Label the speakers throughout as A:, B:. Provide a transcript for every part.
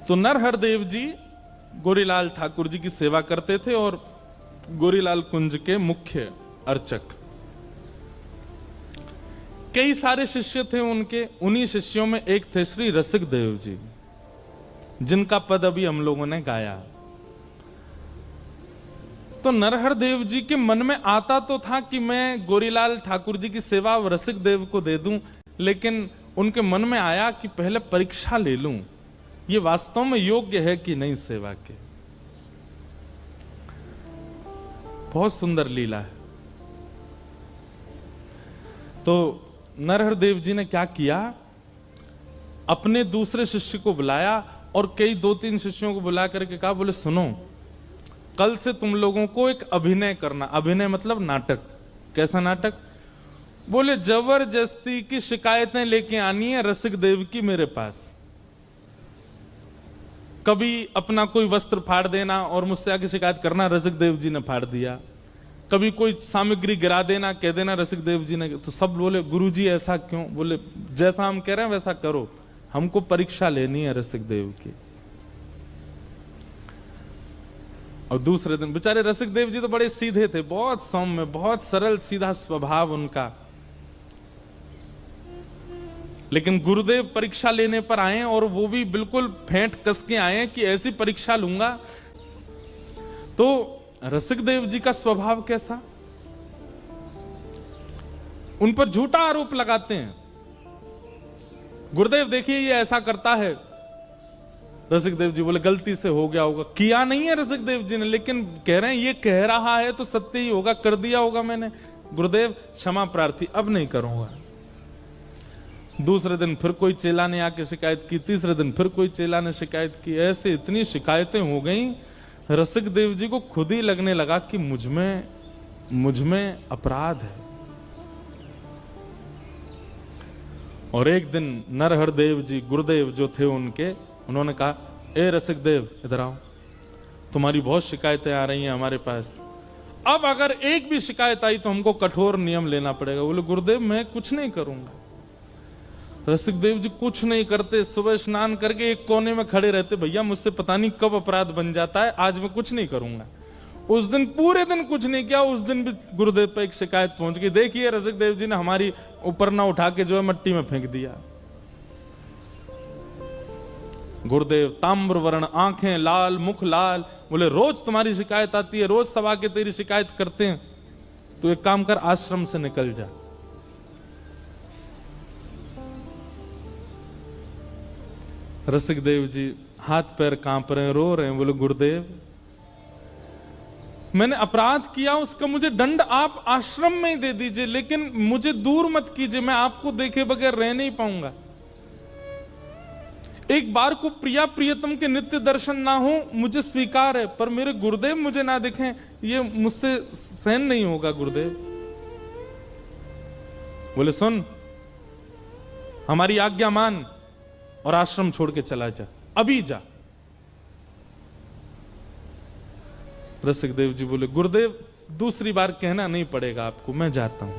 A: तो नरहर देव जी गोरीलाल ठाकुर जी की सेवा करते थे और गोरीलाल कुंज के मुख्य अर्चक। कई सारे शिष्य थे उनके, उन्हीं शिष्यों में एक थे श्री रसिक देव जी, जिनका पद अभी हम लोगों ने गाया। तो नरहर देव जी के मन में आता तो था कि मैं गोरीलाल ठाकुर जी की सेवा रसिक देव को दे दूं, लेकिन उनके मन में आया कि पहले परीक्षा ले लूं, ये वास्तव में योग्य है कि नहीं सेवा के। बहुत सुंदर लीला है। तो नरहर देव जी ने क्या किया, अपने दूसरे शिष्य को बुलाया और कई 2-3 शिष्यों को बुला करके कहा, बोले सुनो, कल से तुम लोगों को एक अभिनय करना। अभिनय मतलब नाटक। कैसा नाटक? बोले जबरदस्ती की शिकायतें लेके आनी है रसिक देव की मेरे पास। कभी अपना कोई वस्त्र फाड़ देना और मुझसे आके शिकायत करना, रसिक देव जी ने फाड़ दिया। कभी कोई सामग्री गिरा देना, कह देना रसिक देव जी ने। तो सब बोले गुरुजी ऐसा क्यों? बोले जैसा हम कह रहे हैं वैसा करो, हमको परीक्षा लेनी है रसिक देव की। और दूसरे दिन बेचारे रसिक देव जी तो बड़े सीधे थे, बहुत सौम्य, बहुत सरल सीधा स्वभाव उनका। लेकिन गुरुदेव परीक्षा लेने पर आए और वो भी बिल्कुल फेंट कस के आए कि ऐसी परीक्षा लूंगा। तो रसिक देव जी का स्वभाव कैसा? उन पर झूठा आरोप लगाते हैं। गुरुदेव देखिए ये ऐसा करता है। रसिक देव जी बोले गलती से हो गया होगा। किया नहीं है रसिक देव जी ने, लेकिन कह रहे हैं ये कह रहा है तो सत्य ही होगा, कर दिया होगा मैंने। गुरुदेव क्षमा प्रार्थी, अब नहीं करूंगा। दूसरे दिन फिर कोई चेला ने आके शिकायत की, तीसरे दिन फिर कोई चेला ने शिकायत की। ऐसे इतनी शिकायतें हो गई, रसिक देव जी को खुद ही लगने लगा कि मुझ में अपराध है। और एक दिन नरहर देव जी, गुरुदेव जो थे उनके, उन्होंने कहा, ए रसिक देव इधर आओ, तुम्हारी बहुत शिकायतें आ रही हैं हमारे पास। अब अगर एक भी शिकायत आई तो हमको कठोर नियम लेना पड़ेगा। बोले गुरुदेव मैं कुछ नहीं करूंगा। रसिक देव जी कुछ नहीं करते, सुबह स्नान करके एक कोने में खड़े रहते, भैया मुझसे पता नहीं कब अपराध बन जाता है, आज मैं कुछ नहीं करूंगा। उस दिन पूरे दिन कुछ नहीं किया। उस दिन भी गुरुदेव पर एक शिकायत पहुंच गई, देखिए रसिक देव जी ने हमारी ऊपर ना उठा के जो है मट्टी में फेंक दिया। गुरुदेव ताम्र वर्ण, आंखें लाल, मुख लाल, बोले रोज तुम्हारी शिकायत आती है, रोज सब आके तेरी शिकायत करते हैं, तो एक काम कर, आश्रम से निकल जा। रसिक देव जी हाथ पैर कांप रहे हैं, रो रहे हैं। बोले गुरुदेव मैंने अपराध किया, उसका मुझे दंड आप आश्रम में ही दे दीजिए, लेकिन मुझे दूर मत कीजिए, मैं आपको देखे बगैर रह नहीं पाऊंगा। एक बार को प्रिया प्रियतम के नित्य दर्शन ना हो मुझे स्वीकार है, पर मेरे गुरुदेव मुझे ना दिखें, ये मुझसे सहन नहीं होगा गुरुदेव। बोले सुन, हमारी आज्ञा मान और आश्रम छोड़ के चला जा, अभी जा। रसिक देव जी बोले गुरुदेव दूसरी बार कहना नहीं पड़ेगा आपको, मैं जाता हूं।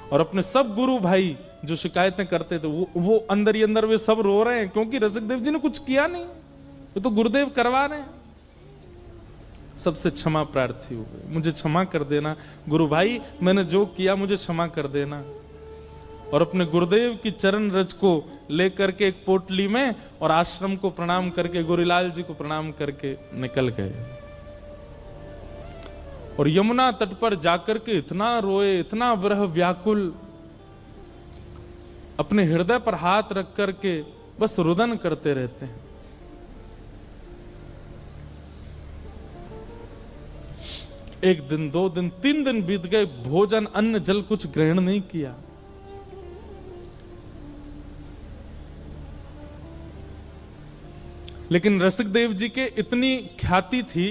A: और अपने सब गुरु भाई जो शिकायतें करते थे वो अंदर ही अंदर वे सब रो रहे हैं, क्योंकि रसिक देव जी ने कुछ किया नहीं, वो तो गुरुदेव करवा रहे हैं। सबसे क्षमा प्रार्थी हो गए, मुझे क्षमा कर देना गुरु भाई, मैंने जो किया मुझे क्षमा कर देना। और अपने गुरुदेव की चरण रज को लेकर के एक पोटली में और आश्रम को प्रणाम करके, गोरीलाल जी को प्रणाम करके निकल गए। और यमुना तट पर जाकर के इतना रोए, इतना विरह व्याकुल, अपने हृदय पर हाथ रख करके बस रुदन करते रहते हैं। एक दिन, 2 दिन, 3 दिन बीत गए, भोजन अन्न जल कुछ ग्रहण नहीं किया। लेकिन रसिक देव जी के इतनी ख्याति थी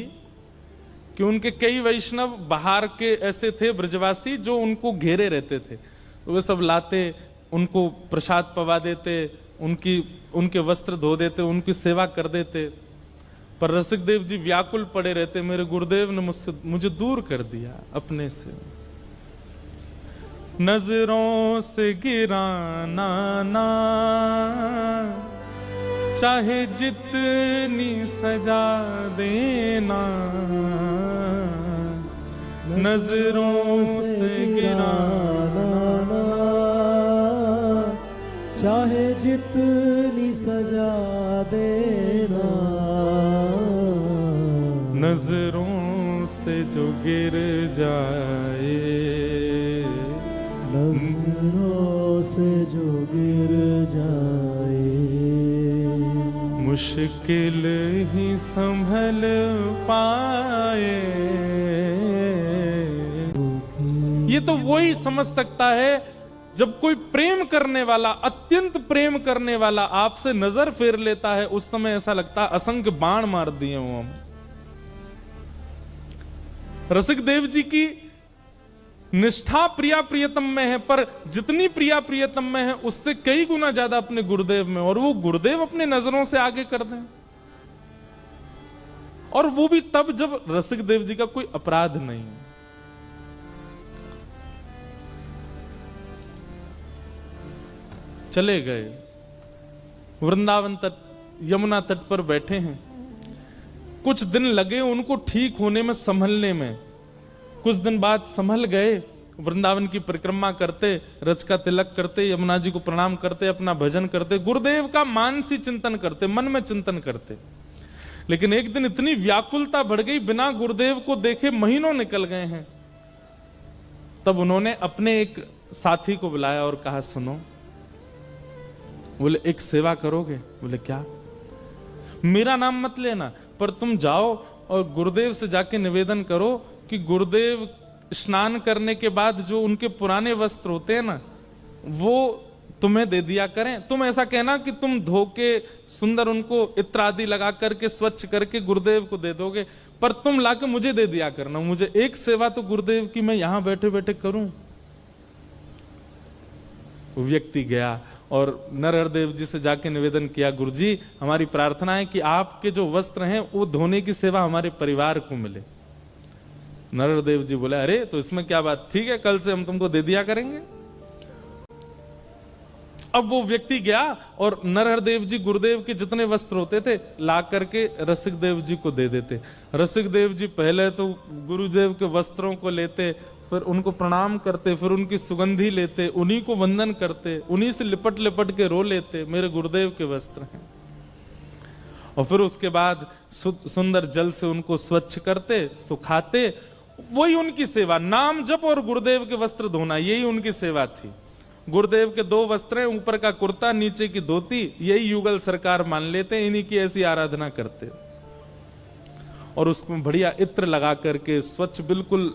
A: कि उनके कई वैष्णव बाहर के ऐसे थे ब्रजवासी जो उनको घेरे रहते थे, तो वे सब लाते, उनको प्रसाद पवा देते, उनके वस्त्र धो देते, उनकी सेवा कर देते। पर रसिक देव जी व्याकुल पड़े रहते, मेरे गुरुदेव ने मुझे दूर कर दिया अपने से। नजरों से गिराना ना चाहे जितनी सजा देना, नजरों से गिराना,
B: चाहे जितनी सजा देना,
A: नजरों से जो गिर जाए,
B: नजरों से जो गिर जाए,
A: मुश्किल ही संभल पाए। ये तो वही समझ सकता है जब कोई प्रेम करने वाला, अत्यंत प्रेम करने वाला आपसे नजर फेर लेता है, उस समय ऐसा लगता है असंख्य बाण मार दिए वो हम। रसिक देव जी की निष्ठा प्रिया प्रियतम में है, पर जितनी प्रिया प्रियतम में है उससे कई गुना ज्यादा अपने गुरुदेव में, और वो गुरुदेव अपने नजरों से आगे कर दें, और वो भी तब जब रसिक देव जी का कोई अपराध नहीं। चले गए वृंदावन तट, यमुना तट पर बैठे हैं। कुछ दिन लगे उनको ठीक होने में, संभलने में। कुछ दिन बाद संभल गए, वृंदावन की परिक्रमा करते, रज का तिलक करते, यमुना जी को प्रणाम करते, अपना भजन करते, गुरुदेव का मानसी चिंतन करते, मन में चिंतन करते। लेकिन एक दिन इतनी व्याकुलता बढ़ गई, बिना गुरुदेव को देखे महीनों निकल गए हैं। तब उन्होंने अपने एक साथी को बुलाया और कहा, सुनो। बोले, एक सेवा करोगे? बोले, क्या? मेरा नाम मत लेना, पर तुम जाओ और गुरुदेव से जाके निवेदन करो कि गुरुदेव स्नान करने के बाद जो उनके पुराने वस्त्र होते हैं ना, वो तुम्हें दे दिया करें। तुम ऐसा कहना कि तुम धो के सुंदर उनको इत्र आदि लगा करके स्वच्छ करके गुरुदेव को दे दोगे, पर तुम लाके मुझे दे दिया करना। मुझे एक सेवा तो गुरुदेव की मैं यहां बैठे बैठे करूं। वो व्यक्ति गया और नरहरदेव जी से जाके निवेदन किया, गुरुजी हमारी प्रार्थना है कि आपके जो वस्त्र हैं वो धोने की सेवा हमारे परिवार को मिले। नरहरदेव जी बोले, अरे तो इसमें क्या बात, ठीक है, कल से हम तुमको दे दिया करेंगे। अब वो व्यक्ति गया और नरहरदेव जी गुरुदेव के जितने वस्त्र होते थे ला करके रसिक देव जी को दे देते। रसिक देव जी पहले तो गुरुदेव के वस्त्रों को लेते, फिर उनको प्रणाम करते, फिर उनकी सुगंधी लेते, उन्हीं को वंदन करते, उन्हीं से लिपट लिपट के रो लेते, मेरे गुरुदेव के वस्त्र हैं। और फिर उसके बाद सुंदर जल से उनको स्वच्छ करते, सुखाते। वही उनकी सेवा, नाम जप और गुरुदेव के वस्त्र धोना, यही उनकी सेवा थी। गुरुदेव के दो वस्त्र हैं, ऊपर का कुर्ता, नीचे की धोती, यही युगल सरकार मान लेते हैं, इन्हीं की ऐसी आराधना करते। और उसमें बढ़िया इत्र लगा करके स्वच्छ बिल्कुल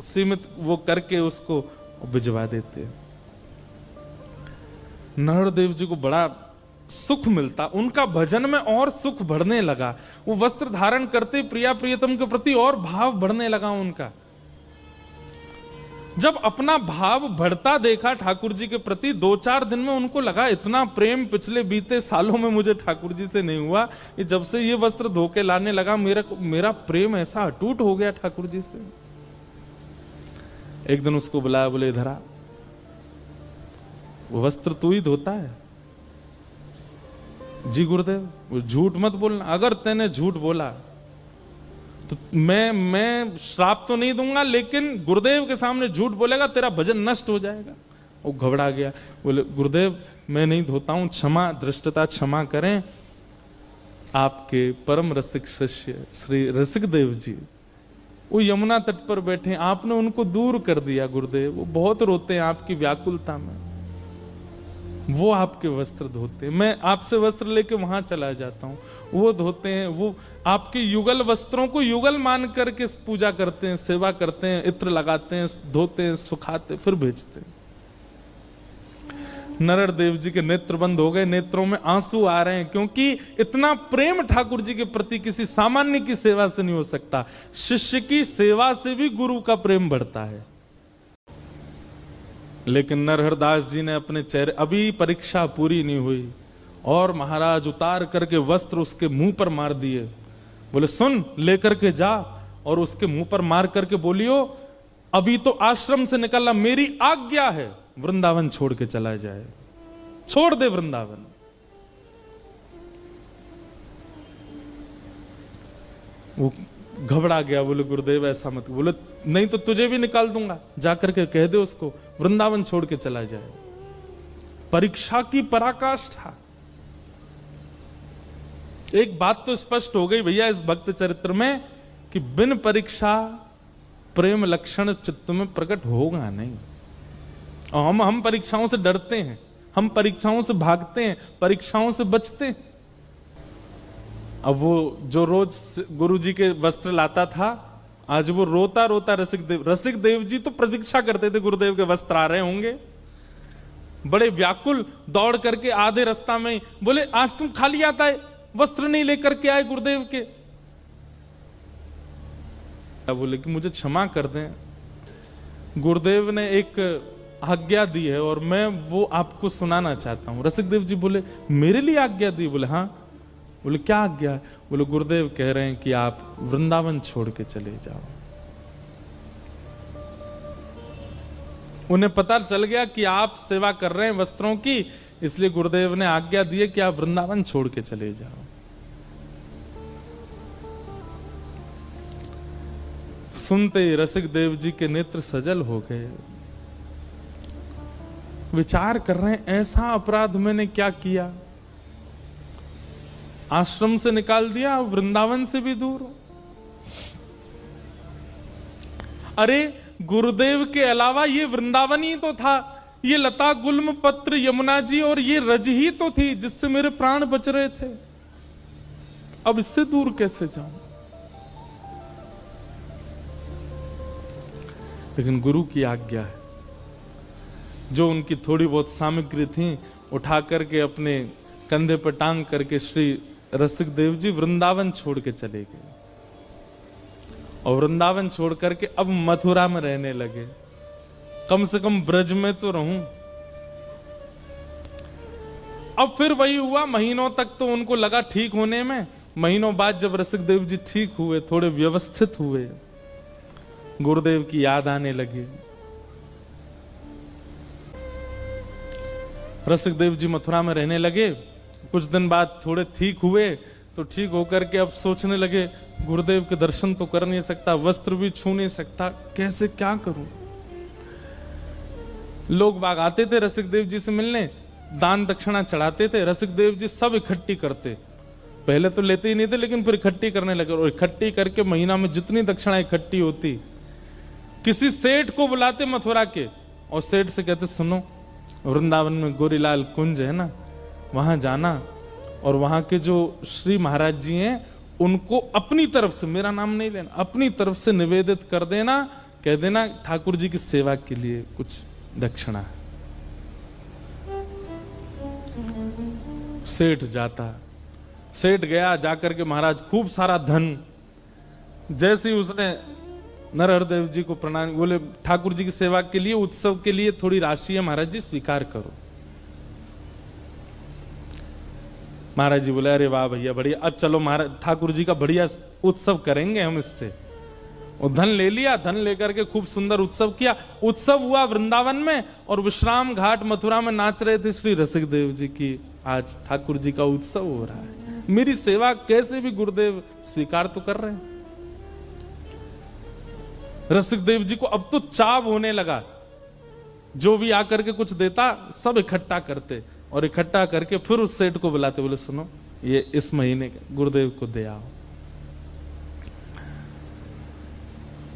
A: सीमित वो करके उसको भिजवा देते। नरहरदेव जी को बड़ा सुख मिलता, उनका भजन में और सुख बढ़ने लगा। वो वस्त्र धारण करते प्रिया प्रियतम के प्रति और भाव बढ़ने लगा उनका। जब अपना भाव बढ़ता देखा ठाकुर जी के प्रति, 2-4 दिन में उनको लगा इतना प्रेम पिछले बीते सालों में मुझे ठाकुर जी से नहीं हुआ, ये जब से ये वस्त्र धो के लाने लगा मेरा प्रेम ऐसा अटूट हो गया ठाकुर जी से। एक दिन उसको बुलाया, बोले इधर आ, वो वस्त्र तू ही धोता है? जी गुरुदेव। झूठ मत बोलना, अगर तैने झूठ बोला तो मैं श्राप तो नहीं दूंगा, लेकिन गुरुदेव के सामने झूठ बोलेगा तेरा भजन नष्ट हो जाएगा। वो घबरा गया, बोले गुरुदेव मैं नहीं धोता हूं, क्षमा, दृष्टता क्षमा करें। आपके परम रसिक शिष्य श्री रसिक देव जी वो यमुना तट पर बैठे, आपने उनको दूर कर दिया गुरुदेव, वो बहुत रोते हैं आपकी व्याकुलता में, वो आपके वस्त्र धोते हैं। मैं आपसे वस्त्र लेके वहां चला जाता हूं, वो धोते हैं, वो आपके युगल वस्त्रों को युगल मान करके पूजा करते हैं, सेवा करते हैं, इत्र लगाते हैं, धोते हैं, सुखाते, फिर भेजते हैं। नरहरदेव जी के नेत्र बंद हो गए, नेत्रों में आंसू आ रहे हैं, क्योंकि इतना प्रेम ठाकुर जी के प्रति किसी सामान्य की सेवा से नहीं हो सकता। शिष्य की सेवा से भी गुरु का प्रेम बढ़ता है। लेकिन नरहरदास जी ने अपने चेहरे, अभी परीक्षा पूरी नहीं हुई और महाराज उतार करके वस्त्र उसके मुंह पर मार दिए। बोले सुन, लेकर के जा और उसके मुंह पर मार करके बोलियो अभी तो आश्रम से निकलना, मेरी आज्ञा है, वृंदावन छोड़ के चला जाए, छोड़ दे वृंदावन। वो घबरा गया, बोले गुरुदेव ऐसा मत। बोले नहीं तो तुझे भी निकाल दूंगा, जाकर के कह दे उसको वृंदावन छोड़ के चला जाए। परीक्षा की पराकाष्ठा। एक बात तो स्पष्ट हो गई भैया इस भक्त चरित्र में कि बिन परीक्षा प्रेम लक्षण चित्त में प्रकट होगा नहीं। और हम परीक्षाओं से डरते हैं, हम परीक्षाओं से भागते हैं, परीक्षाओं से बचते हैं। अब वो जो रोज गुरु जी के वस्त्र लाता था, आज वो रोता रोता रसिक देव जी तो प्रतीक्षा करते थे गुरुदेव के वस्त्र आ रहे होंगे। बड़े व्याकुल दौड़ करके आधे रास्ता में बोले आज तुम खाली आता है, वस्त्र नहीं लेकर के आए गुरुदेव के। बोले कि मुझे क्षमा कर दें, गुरुदेव ने एक आज्ञा दी है और मैं वो आपको सुनाना चाहता हूं। रसिक देव जी बोले मेरे लिए आज्ञा दी? बोले हाँ। बोले क्या आज्ञा है? बोले गुरुदेव कह रहे हैं कि आप वृंदावन छोड़ के चले जाओ। उन्हें पता चल गया कि आप सेवा कर रहे हैं वस्त्रों की, इसलिए गुरुदेव ने आज्ञा दी है कि आप वृंदावन छोड़ के चले जाओ। सुनते ही रसिक देव जी के नेत्र सजल हो गए। विचार कर रहे हैं ऐसा अपराध मैंने क्या किया, आश्रम से निकाल दिया, वृंदावन से भी दूर। अरे गुरुदेव के अलावा ये वृंदावन ही तो था, ये लता गुल्म पत्र यमुना जी और ये रज ही तो थी जिससे मेरे प्राण बच रहे थे। अब इससे दूर कैसे जाऊं? लेकिन गुरु की आज्ञा है। जो उनकी थोड़ी बहुत सामग्री थी उठा करके अपने कंधे पर टांग करके श्री रसिक देव जी वृंदावन छोड़ के चले गए। और वृंदावन छोड़ करके अब मथुरा में रहने लगे। कम से कम ब्रज में तो रहूं। अब फिर वही हुआ, महीनों तक तो उनको लगा ठीक होने में। महीनों बाद जब रसिक देव जी ठीक हुए, थोड़े व्यवस्थित हुए, गुरुदेव की याद आने लगी। रसिक देव जी मथुरा में रहने लगे। कुछ दिन बाद थोड़े ठीक हुए तो ठीक होकर के अब सोचने लगे गुरुदेव के दर्शन तो कर नहीं सकता, वस्त्र भी छू नहीं सकता, कैसे क्या करूं। लोग बाग आते थे रसिक देव जी से मिलने, दान दक्षिणा चढ़ाते थे। रसिक देव जी सब इकट्ठी करते, पहले तो लेते ही नहीं थे लेकिन फिर इकट्ठी करने लगे। और इकट्ठी करके महीना में जितनी दक्षिणा इकट्ठी होती, किसी सेठ को बुलाते मथुरा के और सेठ से कहते सुनो वृंदावन में गोरीलाल कुंज है ना, वहां जाना और वहां के जो श्री महाराज जी हैं उनको अपनी तरफ से, मेरा नाम नहीं लेना, अपनी तरफ से निवेदित कर देना, कह देना ठाकुर जी की सेवा के लिए कुछ दक्षिणा। सेठ जाता, सेठ गया, जाकर के महाराज खूब सारा धन, जैसे ही उसने नरहरदेव जी को प्रणाम, बोले ठाकुर जी की सेवा के लिए, उत्सव के लिए थोड़ी राशि है महाराज जी, स्वीकार करो। महाराज जी बोले अरे वाह भैया बढ़िया, अब चलो महाराज ठाकुर जी का बढ़िया उत्सव करेंगे हम इससे। और धन ले लिया, धन लेकर के खूब सुंदर उत्सव किया। उत्सव हुआ वृंदावन में और विश्राम घाट मथुरा में नाच रहे थे श्री रसिक देव जी की आज ठाकुर जी का उत्सव हो रहा है, मेरी सेवा कैसे भी गुरुदेव स्वीकार तो कर रहे हैं। रसिक देव जी को अब तो चाव होने लगा, जो भी आकर के कुछ देता सब इकट्ठा करते और इकट्ठा करके फिर उस सेठ को बुलाते, बोले सुनो ये इस महीने गुरुदेव को दे आओ।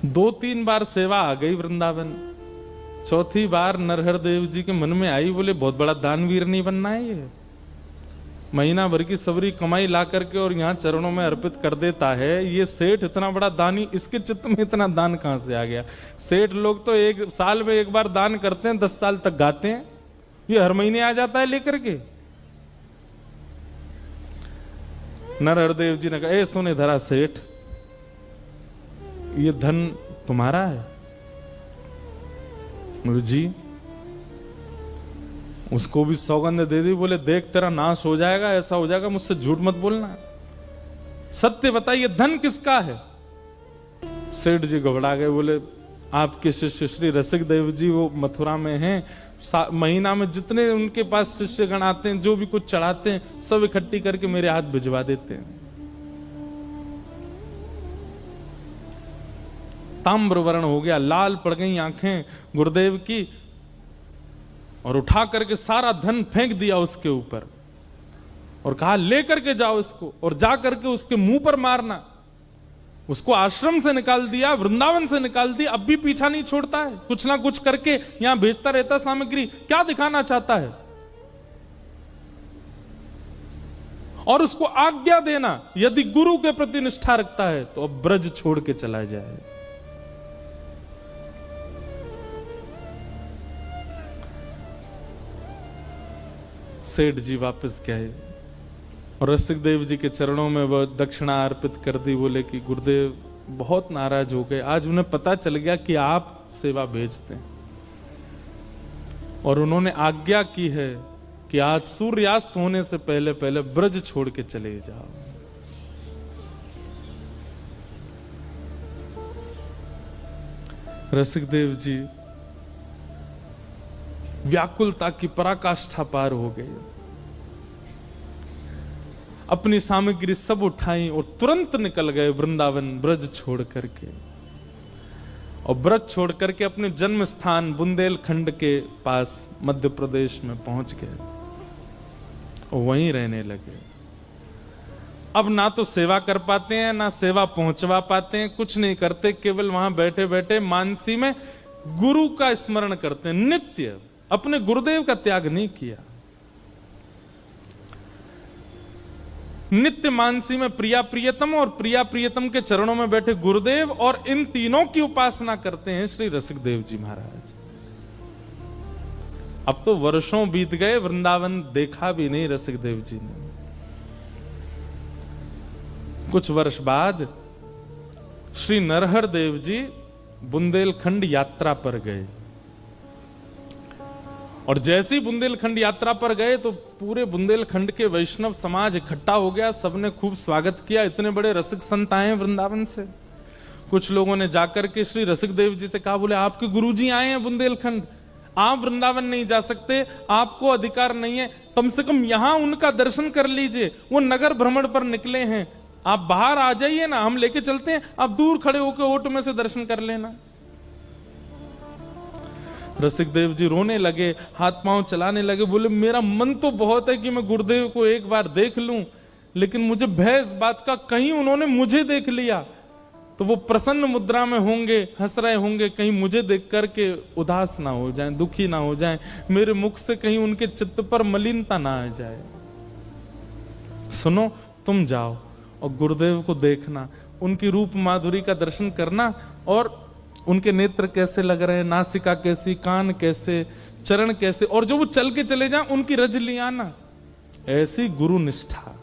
A: 2-3 बार सेवा आ गई वृंदावन, चौथी बार नरहर देव जी के मन में आई, बोले बहुत बड़ा दानवीर नहीं बनना है ये, महीना भर की सबरी कमाई ला करके और यहाँ चरणों में अर्पित कर देता है। ये सेठ इतना बड़ा दानी, इसके चित्त में इतना दान कहां से आ गया। सेठ लोग तो 1 साल में 1 बार दान करते हैं, 10 साल तक गाते हैं, ये हर महीने आ जाता है लेकर के। नरहरदेव जी ने कहा ए सुने धरा सेठ, ये धन तुम्हारा है? जी उसको भी सौगंध दे दी, बोले देख तेरा नाश हो जाएगा, ऐसा हो जाएगा, मुझसे झूठ मत बोलना, सत्य बताइए धन किसका है। सेठ जी घबरा गए, बोले आपके शिष्य श्री रसिक देव जी वो मथुरा में हैं, महीना में जितने उनके पास शिष्यगण आते हैं जो भी कुछ चढ़ाते हैं सब इकट्ठी करके मेरे हाथ भिजवा देते हैं। ताम्र वर्ण हो गया, लाल पड़ गई आंखें गुरुदेव की, और उठा करके सारा धन फेंक दिया उसके ऊपर और कहा लेकर के जाओ इसको, और जा करके उसके मुंह पर मारना। उसको आश्रम से निकाल दिया, वृंदावन से निकाल दिया, अब भी पीछा नहीं छोड़ता है, कुछ ना कुछ करके यहां भेजता रहता सामग्री। क्या दिखाना चाहता है? और उसको आज्ञा देना, यदि गुरु के प्रति निष्ठा रखता है तो अब ब्रज छोड़ के चला जाए। सेठ जी वापस गए और रसिक देव जी के चरणों में वह दक्षिणा अर्पित कर दी। बोले कि गुरुदेव बहुत नाराज हो गए, आज उन्हें पता चल गया कि आप सेवा भेजते हैं, और उन्होंने आज्ञा की है कि आज सूर्यास्त होने से पहले पहले ब्रज छोड़ के चले जाओ। रसिक देव जी व्याकुलता की पराकाष्ठा पार हो गए, अपनी सामग्री सब उठाई और तुरंत निकल गए वृंदावन ब्रज छोड़ करके, और ब्रज छोड़ करके अपने जन्म स्थान बुंदेलखंड के पास मध्य प्रदेश में पहुंच गए और वहीं रहने लगे। अब ना तो सेवा कर पाते हैं, ना सेवा पहुंचवा पाते हैं, कुछ नहीं करते, केवल वहां बैठे बैठे मानसी में गुरु का स्मरण करते हैं नित्य। अपने गुरुदेव का त्याग नहीं किया, नित्य मानसी में प्रिया प्रियतम और प्रिया प्रियतम के चरणों में बैठे गुरुदेव, और इन तीनों की उपासना करते हैं श्री रसिक देव जी महाराज। अब तो वर्षों बीत गए, वृंदावन देखा भी नहीं रसिक देव जी ने। कुछ वर्ष बाद श्री नरहर देव जी बुंदेलखंड यात्रा पर गए, और जैसे ही बुंदेलखंड यात्रा पर गए तो पूरे बुंदेलखंड के वैष्णव समाज इकट्ठा हो गया, सबने खूब स्वागत किया। इतने बड़े रसिक संत आए हैं वृंदावन से। कुछ लोगों ने जाकर के श्री रसिक देव जी से कहा, बोले आपके गुरुजी आए हैं बुंदेलखंड, आप वृंदावन नहीं जा सकते, आपको अधिकार नहीं है, कम से कम यहां उनका दर्शन कर लीजिए, वो नगर भ्रमण पर निकले हैं, आप बाहर आ जाइए ना, हम लेके चलते हैं, आप दूर खड़े होकर ओट में से दर्शन कर लेना। रसिक देव जी रोने लगे, हाथ पांव चलाने लगे, बोले मेरा मन तो बहुत है कि मैं गुरुदेव को एक बार देख लूं, लेकिन मुझे भय इस बात का, कहीं उन्होंने मुझे देख लिया तो वो प्रसन्न मुद्रा में होंगे, हंस रहे होंगे, कहीं मुझे देख करके उदास ना हो जाएं, दुखी ना हो जाएं, मेरे मुख से कहीं उनके चित्त पर मलिनता ना आ जाए। सुनो, तुम जाओ और गुरुदेव को देखना, उनकी रूप माधुरी का दर्शन करना, और उनके नेत्र कैसे लग रहे हैं, नासिका कैसी, कान कैसे, चरण कैसे, और जो वो चल के चले जाएं उनकी रज ले आना। ऐसी गुरु निष्ठा।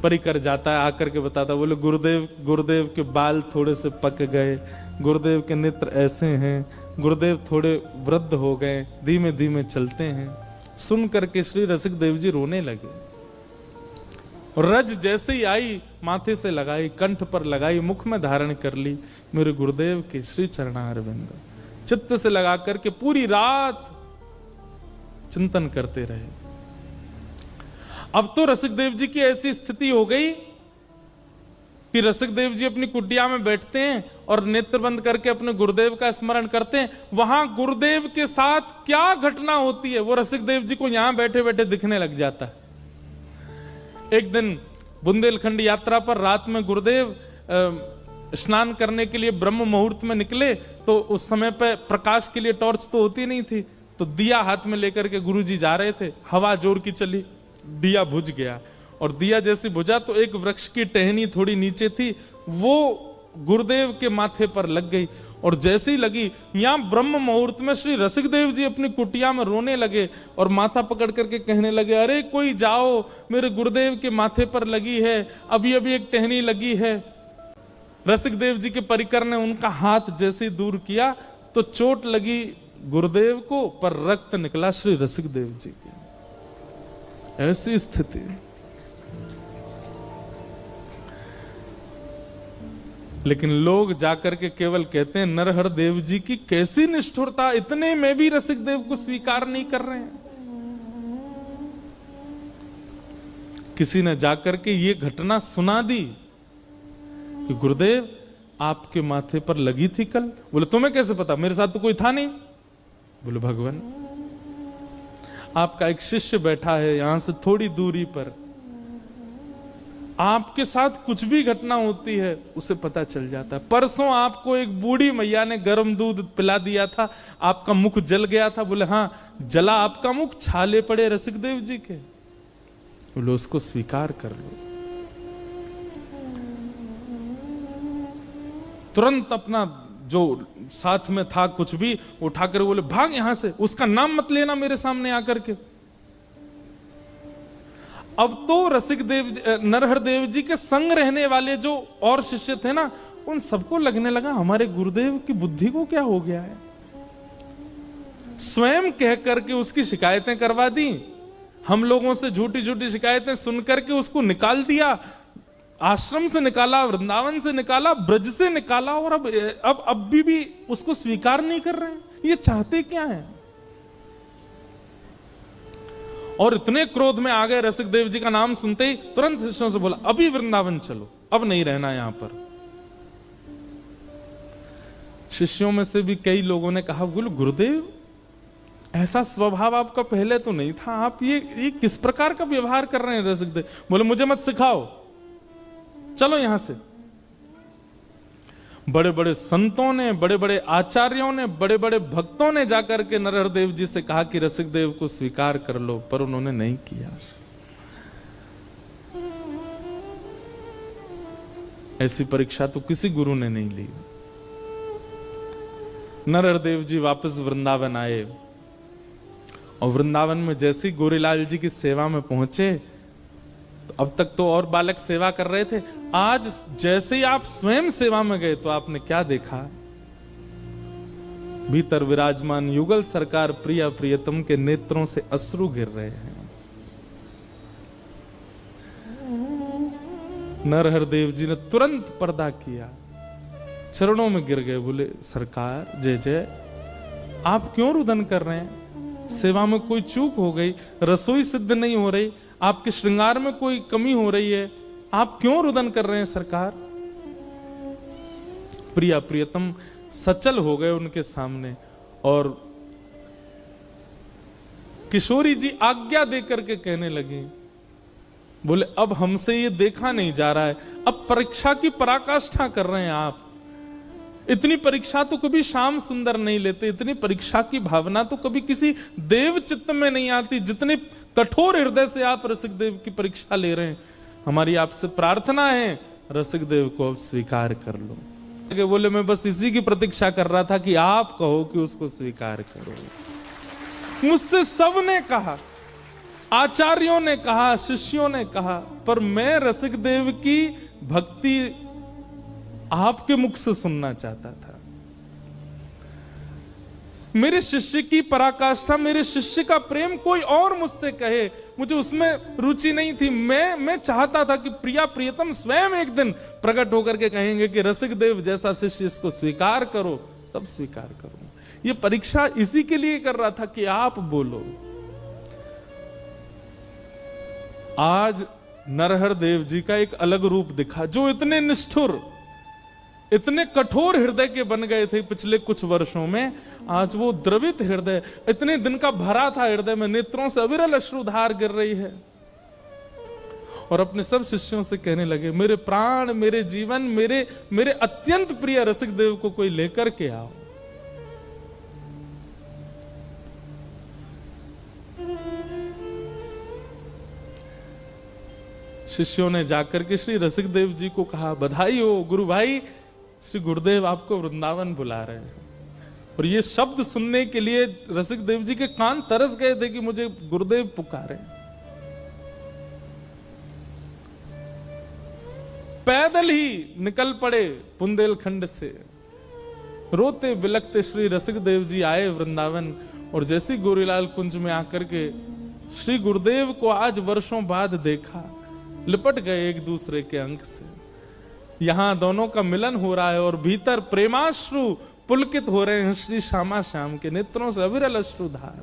A: परिकर जाता है, आकर के बताता, बोले गुरुदेव के बाल थोड़े से पक गए, गुरुदेव के नेत्र ऐसे हैं, गुरुदेव थोड़े वृद्ध हो गए, धीमे धीमे चलते हैं। सुन करके श्री रसिक देव जी रोने लगे, और रज जैसे ही आई माथे से लगाई, कंठ पर लगाई, मुख में धारण कर ली मेरे गुरुदेव के श्री चरणारविंद, चित्त से लगा करके पूरी रात चिंतन करते रहे। अब तो रसिक देव जी की ऐसी स्थिति हो गई कि रसिक देव जी अपनी कुटिया में बैठते हैं और नेत्र बंद करके अपने गुरुदेव का स्मरण करते हैं। वहां गुरुदेव के साथ क्या घटना होती है वो रसिक देव जी को यहां बैठे बैठे दिखने लग जाता है। एक दिन बुंदेलखंड यात्रा पर रात में गुरुदेव स्नान करने के लिए ब्रह्म मुहूर्त में निकले, तो उस समय पे प्रकाश के लिए टॉर्च तो होती नहीं थी, तो दिया हाथ में लेकर के गुरुजी जा रहे थे, हवा जोर की चली, दिया बुझ गया, और दिया जैसे बुझा तो एक वृक्ष की टहनी थोड़ी नीचे थी, वो गुरुदेव के माथे पर लग गई, और जैसी लगी यहां ब्रह्म मुहूर्त में श्री रसिक देव जी अपनी कुटिया में रोने लगे और माथा पकड़ करके कहने लगे, अरे कोई जाओ, मेरे गुरुदेव के माथे पर लगी है, अभी अभी एक टहनी लगी है। रसिक देव जी के परिकर ने उनका हाथ जैसे दूर किया तो चोट लगी गुरुदेव को, पर रक्त निकला श्री रसिक देव जी की। ऐसी स्थिति। लेकिन लोग जाकर के केवल कहते हैं नरहर देव जी की कैसी निष्ठुरता, इतने में भी रसिक देव को स्वीकार नहीं कर रहे हैं। किसी ने जाकर के ये घटना सुना दी कि गुरुदेव आपके माथे पर लगी थी कल। बोले तुम्हें कैसे पता, मेरे साथ तो कोई था नहीं। बोले भगवान, आपका एक शिष्य बैठा है यहां से थोड़ी दूरी पर, आपके साथ कुछ भी घटना होती है उसे पता चल जाता है। परसों आपको एक बूढ़ी मैया ने गर्म दूध पिला दिया था, आपका मुख जल गया था। बोले हाँ, जला आपका मुख, छाले पड़े रसिकदेव जी के। बोले उसको स्वीकार कर लो। तुरंत अपना जो साथ में था कुछ भी उठाकर बोले भाग यहां से, उसका नाम मत लेना मेरे सामने आकर के। अब तो रसिकदेव नरहर देव जी के संग रहने वाले जो और शिष्य थे ना, उन सबको लगने लगा हमारे गुरुदेव की बुद्धि को क्या हो गया है। स्वयं कह करके उसकी शिकायतें करवा दी, हम लोगों से झूठी झूठी शिकायतें सुन करके उसको निकाल दिया, आश्रम से निकाला, वृंदावन से निकाला, ब्रज से निकाला, और अब भी उसको स्वीकार नहीं कर रहे हैं। ये चाहते क्या है? और इतने क्रोध में आ गए, रसिकदेव जी का नाम सुनते ही तुरंत शिष्यों से बोला अभी वृंदावन चलो, अब नहीं रहना यहां पर। शिष्यों में से भी कई लोगों ने कहा बोलो गुरुदेव, ऐसा स्वभाव आपका पहले तो नहीं था, आप ये किस प्रकार का व्यवहार कर रहे हैं रसिकदेव। बोले मुझे मत सिखाओ, चलो यहां से। बड़े बड़े संतों ने, बड़े बड़े आचार्यों ने, बड़े बड़े भक्तों ने जाकर के नरहर देव जी से कहा कि रसिकदेव को स्वीकार कर लो, पर उन्होंने नहीं किया। ऐसी परीक्षा तो किसी गुरु ने नहीं ली। नरहर देव जी वापस वृंदावन आए, और वृंदावन में जैसे ही गोरीलाल जी की सेवा में पहुंचे, तो अब तक तो और बालक सेवा कर रहे थे, आज जैसे ही आप स्वयं सेवा में गए तो आपने क्या देखा? भीतर विराजमान युगल सरकार प्रिया प्रियतम के नेत्रों से अश्रु गिर रहे हैं। नरहर देव जी ने तुरंत पर्दा किया, चरणों में गिर गए, बोले सरकार जय जय, आप क्यों रुदन कर रहे हैं? सेवा में कोई चूक हो गई, रसोई सिद्ध नहीं हो रही, आपके श्रृंगार में कोई कमी हो रही है, आप क्यों रुदन कर रहे हैं सरकार? प्रिया प्रियतम सचल हो गए उनके सामने, और किशोरी जी आज्ञा देकर के कहने लगी, बोले अब हमसे ये देखा नहीं जा रहा है, अब परीक्षा की पराकाष्ठा कर रहे हैं आप। इतनी परीक्षा तो कभी श्याम सुंदर नहीं लेते, इतनी परीक्षा की भावना तो कभी किसी देव चित्त में नहीं आती, जितने कठोर हृदय से आप रसिकदेव की परीक्षा ले रहे हैं। हमारी आपसे प्रार्थना है, रसिकदेव को अब स्वीकार कर लो। बोले मैं बस इसी की प्रतीक्षा कर रहा था कि आप कहो कि उसको स्वीकार करो। मुझसे सबने कहा, आचार्यों ने कहा, शिष्यों ने कहा, पर मैं रसिकदेव की भक्ति आपके मुख से सुनना चाहता था। मेरे शिष्य की पराकाष्ठा, मेरे शिष्य का प्रेम कोई और मुझसे कहे, मुझे उसमें रुचि नहीं थी। मैं चाहता था कि प्रिया प्रियतम स्वयं एक दिन प्रकट होकर के कहेंगे कि रसिकदेव जैसा शिष्य इसको स्वीकार करो, तब स्वीकार करो। ये परीक्षा इसी के लिए कर रहा था कि आप बोलो। आज नरहर देव जी का एक अलग रूप दिखा, जो इतने निष्ठुर, इतने कठोर हृदय के बन गए थे पिछले कुछ वर्षों में, आज वो द्रवित हृदय, इतने दिन का भरा था हृदय में, नेत्रों से अविरल अश्रुधार गिर रही है, और अपने सब शिष्यों से कहने लगे मेरे प्राण, मेरे जीवन, मेरे अत्यंत प्रिय रसिकदेव को कोई लेकर के आओ। शिष्यों ने जाकर के श्री रसिकदेव जी को कहा बधाई हो गुरु भाई, श्री गुरुदेव आपको वृंदावन बुला रहे हैं। और ये शब्द सुनने के लिए रसिकदेव जी के कान तरस गए थे कि मुझे गुरुदेव पुकारे। पैदल ही निकल पड़े बुंदेलखंड से, रोते बिलखते श्री रसिकदेव जी आए वृंदावन। और जैसे गोरीलाल कुंज में आकर के श्री गुरुदेव को आज वर्षों बाद देखा, लिपट गए एक दूसरे के अंक से। यहां दोनों का मिलन हो रहा है और भीतर प्रेमाश्रु पुलकित हो रहे हैं श्री श्यामा श्याम के नेत्रों से अविरल अश्रुधार।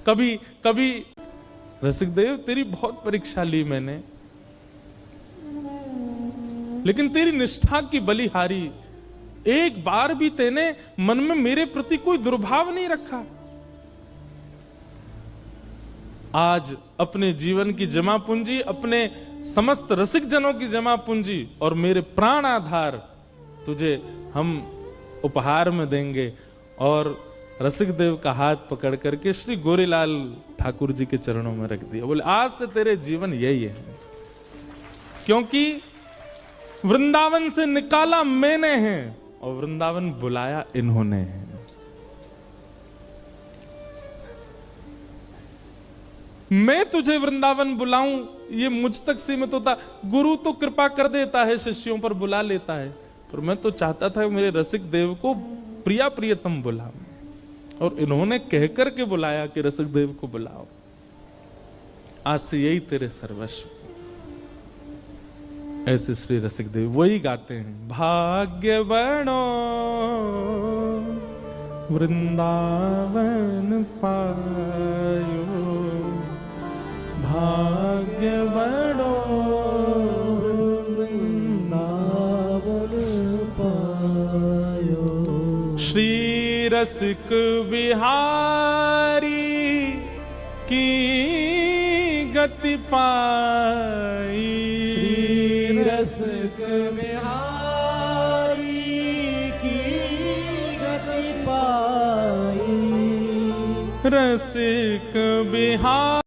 A: कभी कभी रसिकदेव तेरी बहुत परीक्षा ली मैंने, लेकिन तेरी निष्ठा की बलिहारी, एक बार भी तेने मन में मेरे प्रति कोई दुर्भाव नहीं रखा। आज अपने जीवन की जमा पूंजी, अपने समस्त रसिक जनों की जमा पूंजी और मेरे प्राण आधार तुझे हम उपहार में देंगे। और रसिक देव का हाथ पकड़ करके श्री गोरीलाल ठाकुर जी के चरणों में रख दिया। बोले आज से तेरे जीवन यही है, क्योंकि वृंदावन से निकाला मैंने है और वृंदावन बुलाया इन्होंने है। मैं तुझे वृंदावन बुलाऊं ये मुझ तक सीमित होता। गुरु तो कृपा कर देता है, शिष्यों पर बुला लेता है, पर मैं तो चाहता था मेरे रसिक देव को प्रिया प्रियतम बुलाऊं, और इन्होंने कहकर के बुलाया कि रसिक देव को बुलाओ। आज से यही तेरे सर्वस्व। ऐसे श्री रसिक देव वही गाते हैं, भाग्य बनो वृंदावन पायो, भाग्य बनो
B: वृंदावन पायो।
A: श्री रसिक बिहारी की गति पाई,
B: श्री रसिक बिहारी की गति पाई।
A: रसिक बिहारी